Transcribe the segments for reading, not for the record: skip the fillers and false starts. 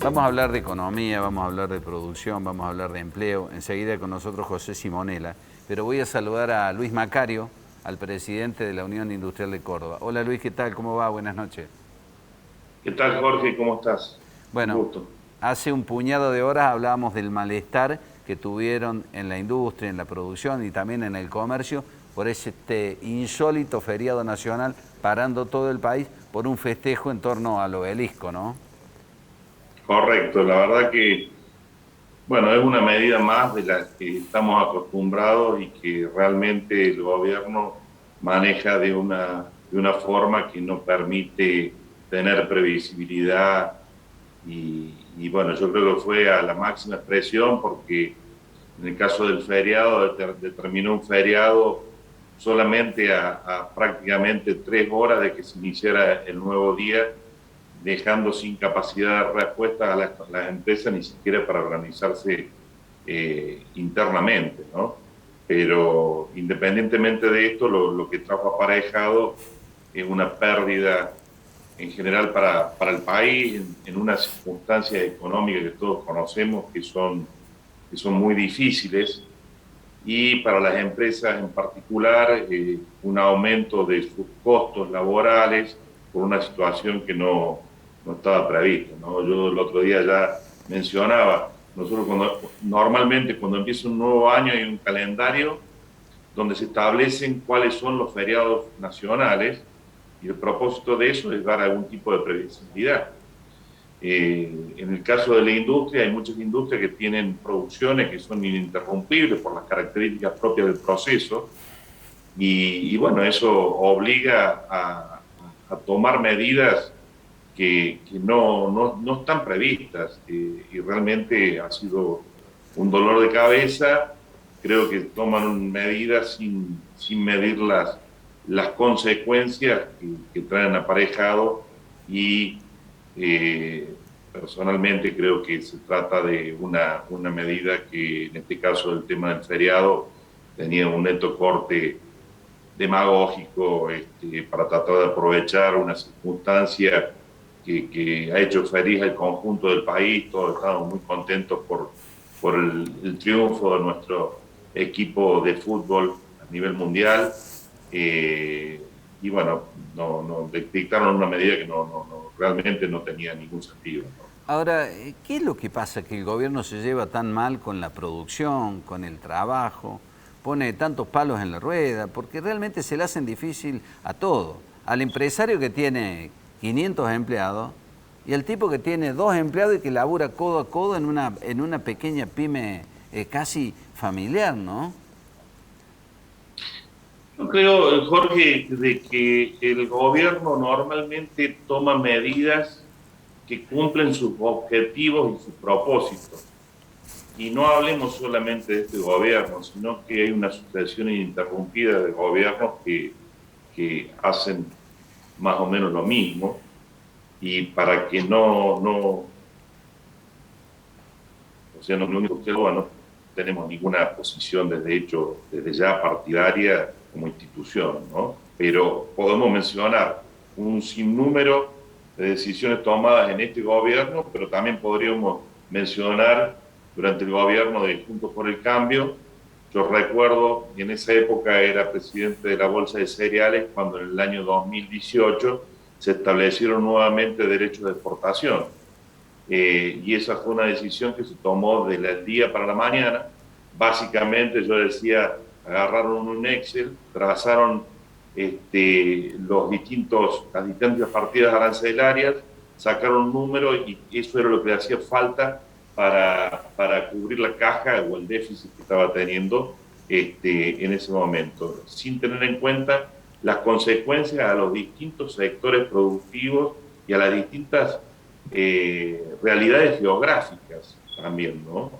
Vamos a hablar de economía, vamos a hablar de producción, vamos a hablar de empleo. Enseguida con nosotros José Simonella. Pero voy a saludar a Luis Macario, al presidente de la Unión Industrial de Córdoba. Hola Luis, ¿qué tal? ¿Cómo va? Buenas noches. ¿Qué tal, Jorge? ¿Cómo estás? Un Bueno, gusto. hace un puñado de horas hablábamos del malestar que tuvieron en la industria, en la producción y también en el comercio por este insólito feriado nacional parando todo el país por un festejo en torno al obelisco, ¿no? Correcto, la verdad que, bueno, es una medida más de la que estamos acostumbrados y que realmente el gobierno maneja de una forma que no permite tener previsibilidad y bueno, yo creo que fue a la máxima expresión porque en el caso del feriado determinó un feriado solamente a prácticamente 3 horas de que se iniciara el nuevo día, dejando sin capacidad de respuesta a las empresas ni siquiera para organizarse internamente, ¿no? Pero independientemente de esto, lo que trajo aparejado es una pérdida en general para el país en unas circunstancias económicas que todos conocemos que son muy difíciles, y para las empresas en particular un aumento de sus costos laborales por una situación que no estaba prevista, ¿no? Yo el otro día ya mencionaba, nosotros normalmente cuando empieza un nuevo año hay un calendario donde se establecen cuáles son los feriados nacionales y el propósito de eso es dar algún tipo de previsibilidad. En el caso de la industria, hay muchas industrias que tienen producciones que son ininterrumpibles por las características propias del proceso y bueno, eso obliga a tomar medidas que no están previstas y realmente ha sido un dolor de cabeza. Creo que toman medidas sin medir las consecuencias que traen aparejado y personalmente creo que se trata de una medida que en este caso el tema del feriado tenía un neto corte demagógico para tratar de aprovechar una circunstancia que ha hecho feliz al conjunto del país. Todos estamos muy contentos por el triunfo de nuestro equipo de fútbol a nivel mundial. Y bueno, dictaron una medida que realmente no tenía ningún sentido, ¿no? Ahora, ¿qué es lo que pasa que el gobierno se lleva tan mal con la producción, con el trabajo, pone tantos palos en la rueda? Porque realmente se le hacen difícil a todo. Al empresario que tiene 500 empleados y al tipo que tiene 2 empleados y que labura codo a codo en una pequeña pyme casi familiar, ¿no? Yo creo, Jorge, de que el gobierno normalmente toma medidas que cumplen sus objetivos y sus propósitos. Y no hablemos solamente de este gobierno, sino que hay una sucesión ininterrumpida de gobiernos que hacen más o menos lo mismo. Y para que o sea, no, lo único que no tenemos ninguna posición desde hecho, desde ya partidaria como institución, ¿no? Pero podemos mencionar un sinnúmero de decisiones tomadas en este gobierno, pero también podríamos mencionar durante el gobierno de Juntos por el Cambio. Yo recuerdo, en esa época era presidente de la Bolsa de Cereales, cuando en el año 2018 se establecieron nuevamente derechos de exportación. Y esa fue una decisión que se tomó del día para la mañana. Básicamente, yo decía, agarraron un Excel, trazaron las distintas partidas arancelarias, sacaron un número y eso era lo que le hacía falta para cubrir la caja o el déficit que estaba teniendo en ese momento, sin tener en cuenta las consecuencias a los distintos sectores productivos y a las distintas realidades geográficas también, ¿no?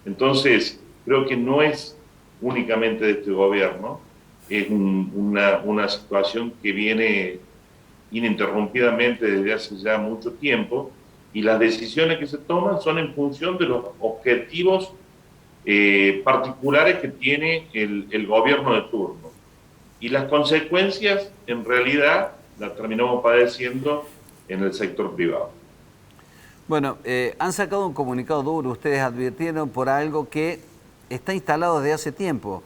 Entonces, creo que no es únicamente de este gobierno, es una situación que viene ininterrumpidamente desde hace ya mucho tiempo, y las decisiones que se toman son en función de los objetivos particulares que tiene el gobierno de turno. Y las consecuencias, en realidad, las terminamos padeciendo en el sector privado. Bueno, han sacado un comunicado duro, ustedes advirtieron por algo que está instalado desde hace tiempo.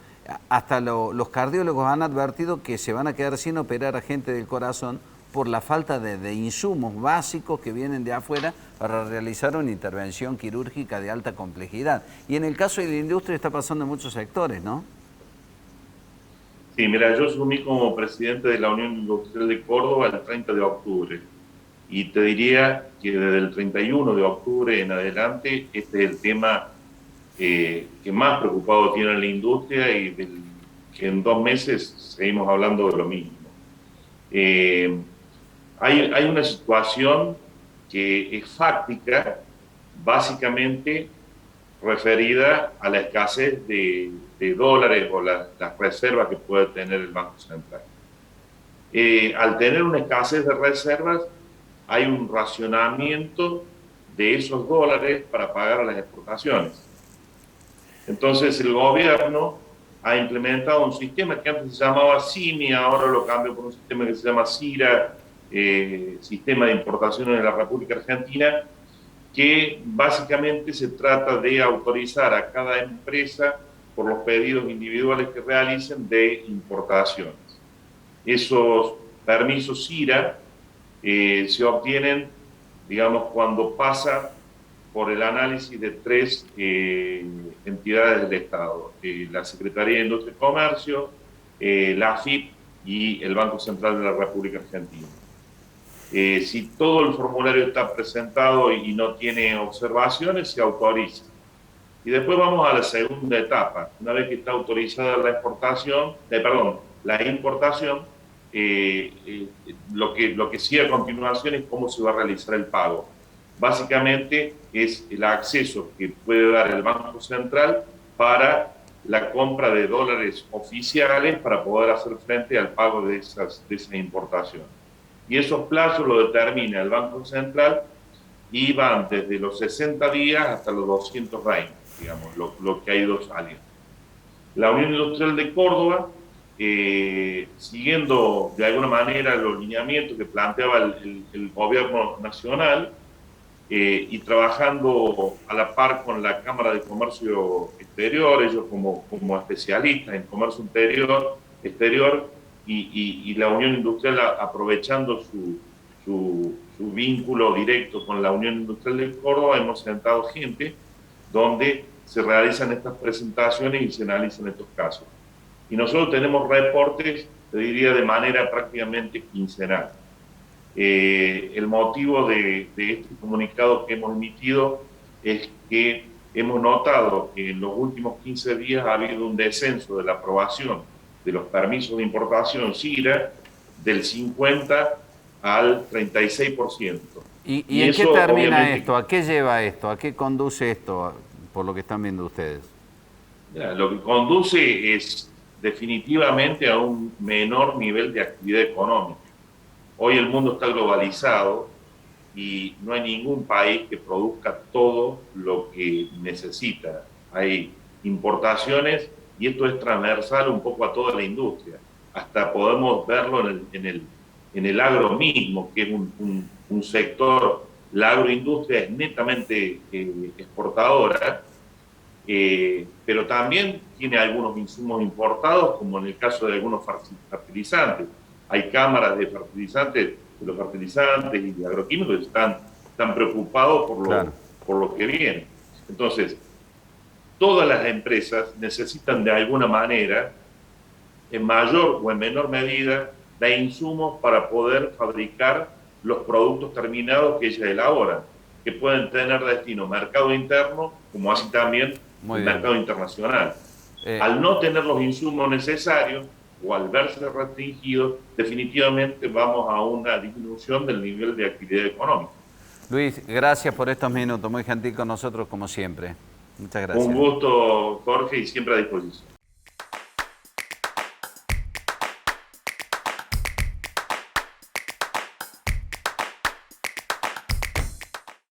Hasta los cardiólogos han advertido que se van a quedar sin operar a gente del corazón por la falta de insumos básicos que vienen de afuera para realizar una intervención quirúrgica de alta complejidad. Y en el caso de la industria está pasando en muchos sectores, ¿no? Sí, mira, yo asumí como presidente de la Unión Industrial de Córdoba el 30 de octubre. Y te diría que desde el 31 de octubre en adelante, este es el tema que más preocupado tiene la industria y que en 2 meses seguimos hablando de lo mismo. Hay una situación que es fáctica, básicamente referida a la escasez de dólares o las reservas que puede tener el Banco Central. Al tener una escasez de reservas, hay un racionamiento de esos dólares para pagar a las exportaciones. Entonces el gobierno ha implementado un sistema que antes se llamaba CIMI, ahora lo cambió por un sistema que se llama CIRA, Sistema de Importaciones de la República Argentina, que básicamente se trata de autorizar a cada empresa por los pedidos individuales que realicen de importaciones. Esos permisos CIRA se obtienen, digamos, cuando pasa por el análisis de 3 entidades del Estado, la Secretaría de Industria y Comercio, la AFIP y el Banco Central de la República Argentina. Si todo el formulario está presentado y no tiene observaciones, se autoriza. Y después vamos a la segunda etapa. Una vez que está autorizada la exportación, la importación, lo que sigue a continuación es cómo se va a realizar el pago. Básicamente es el acceso que puede dar el Banco Central para la compra de dólares oficiales para poder hacer frente al pago de esa importación. Y esos plazos lo determina el Banco Central y van desde los 60 días hasta los 220, digamos, lo que ha ido saliendo. La Unión Industrial de Córdoba, siguiendo de alguna manera los lineamientos que planteaba el gobierno nacional y trabajando a la par con la Cámara de Comercio Exterior, ellos como especialistas en comercio exterior y la Unión Industrial aprovechando su vínculo directo con la Unión Industrial de Córdoba, hemos sentado gente donde se realizan estas presentaciones y se analizan estos casos. Y nosotros tenemos reportes, te diría, de manera prácticamente quincenal. El motivo de este comunicado que hemos emitido es que hemos notado que en los últimos 15 días ha habido un descenso de la aprobación de los permisos de importación CIRA del 50 al 36%. ¿Y en qué termina esto? ¿A qué lleva esto? ¿A qué conduce esto, por lo que están viendo ustedes? Lo que conduce es definitivamente a un menor nivel de actividad económica. Hoy el mundo está globalizado y no hay ningún país que produzca todo lo que necesita. Hay importaciones y esto es transversal un poco a toda la industria. Hasta podemos verlo en el agro mismo, que es un sector, la agroindustria es netamente exportadora, pero también tiene algunos insumos importados, como en el caso de algunos fertilizantes. Hay cámaras de fertilizantes, de los fertilizantes y de agroquímicos que están preocupados por lo que viene. Entonces, todas las empresas necesitan de alguna manera, en mayor o en menor medida, de insumos para poder fabricar los productos terminados que ellas elaboran, que pueden tener destino mercado interno, como así también el mercado internacional. Al no tener los insumos necesarios o al verse restringidos, definitivamente vamos a una disminución del nivel de actividad económica. Luis, gracias por estos minutos, muy gentil con nosotros como siempre. Muchas gracias. Un gusto, Jorge, y siempre a disposición.